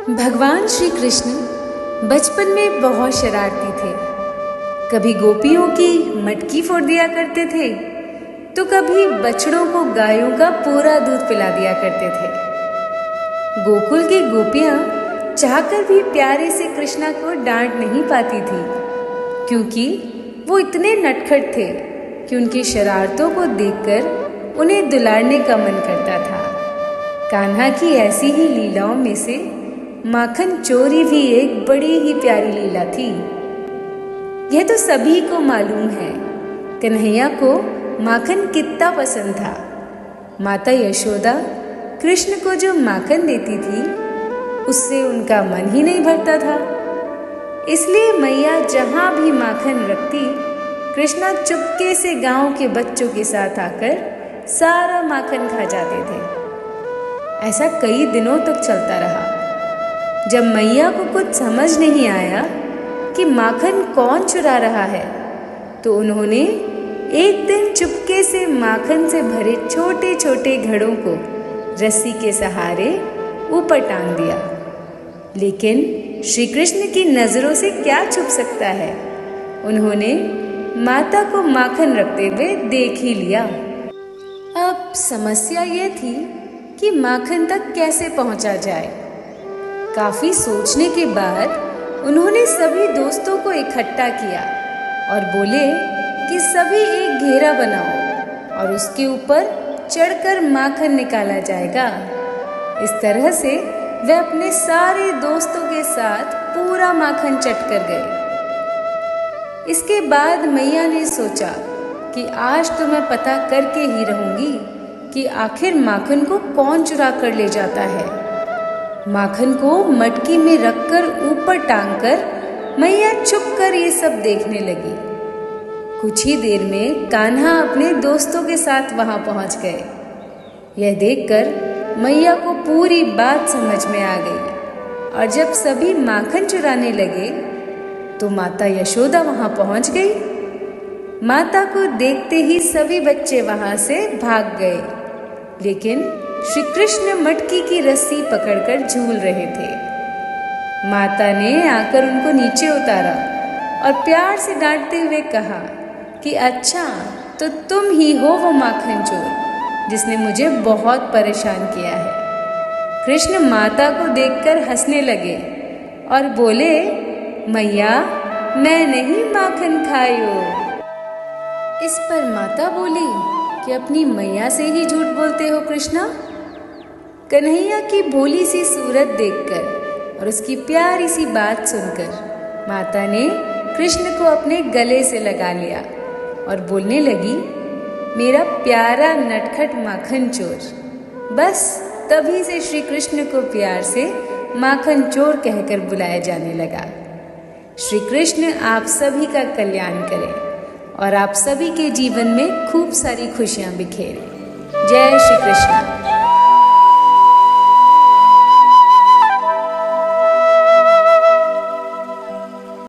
भगवान श्री कृष्ण बचपन में बहुत शरारती थे। कभी गोपियों की मटकी फोड़ दिया करते थे तो कभी बछड़ों को गायों का पूरा दूध पिला दिया करते थे। गोकुल की गोपियां चाहकर भी प्यारे से कृष्णा को डांट नहीं पाती थी, क्योंकि वो इतने नटखट थे कि उनकी शरारतों को देखकर उन्हें दुलारने का मन करता था। कान्हा की ऐसी ही लीलाओं में से माखन चोरी भी एक बड़ी ही प्यारी लीला थी। यह तो सभी को मालूम है, कन्हैया को माखन कितना पसंद था। माता यशोदा कृष्ण को जो माखन देती थी उससे उनका मन ही नहीं भरता था। इसलिए मैया जहाँ भी माखन रखती, कृष्णा चुपके से गांव के बच्चों के साथ आकर सारा माखन खा जाते थे। ऐसा कई दिनों तक चलता रहा। जब मैया को कुछ समझ नहीं आया कि माखन कौन चुरा रहा है, तो उन्होंने एक दिन चुपके से माखन से भरे छोटे छोटे घड़ों को रस्सी के सहारे ऊपर टांग दिया। लेकिन श्री कृष्ण की नजरों से क्या छुप सकता है, उन्होंने माता को माखन रखते हुए देख ही लिया। अब समस्या ये थी कि माखन तक कैसे पहुंचा जाए। काफी सोचने के बाद उन्होंने सभी दोस्तों को इकट्ठा किया और बोले कि सभी एक घेरा बनाओ और उसके ऊपर चढ़कर माखन निकाला जाएगा। इस तरह से वे अपने सारे दोस्तों के साथ पूरा माखन चट कर गए। इसके बाद मैया ने सोचा कि आज तो मैं पता करके ही रहूंगी कि आखिर माखन को कौन चुरा कर ले जाता है। माखन को मटकी में रखकर ऊपर टांगकर मैया छुप कर ये सब देखने लगी। कुछ ही देर में कान्हा अपने दोस्तों के साथ वहां पहुंच गए। यह देखकर मैया को पूरी बात समझ में आ गई और जब सभी माखन चुराने लगे तो माता यशोदा वहां पहुंच गई। माता को देखते ही सभी बच्चे वहां से भाग गए, लेकिन श्री कृष्ण मटकी की रस्सी पकड़कर झूल रहे थे। माता ने आकर उनको नीचे उतारा और प्यार से डांटते हुए कहा कि अच्छा, तो तुम ही हो वो माखन चोर जिसने मुझे बहुत परेशान किया है। कृष्ण माता को देखकर हंसने लगे और बोले, मैया, मैं नहीं माखन खायो। इस पर माता बोली कि अपनी मैया से ही झूठ बोलते हो कृष्णा। कन्हैया की भोली सी सूरत देखकर और उसकी प्यारी सी बात सुनकर माता ने कृष्ण को अपने गले से लगा लिया और बोलने लगी, मेरा प्यारा नटखट माखन चोर। बस तभी से श्री कृष्ण को प्यार से माखन चोर कहकर बुलाया जाने लगा। श्री कृष्ण आप सभी का कल्याण करें और आप सभी के जीवन में खूब सारी खुशियां बिखेरे। जय श्री कृष्ण।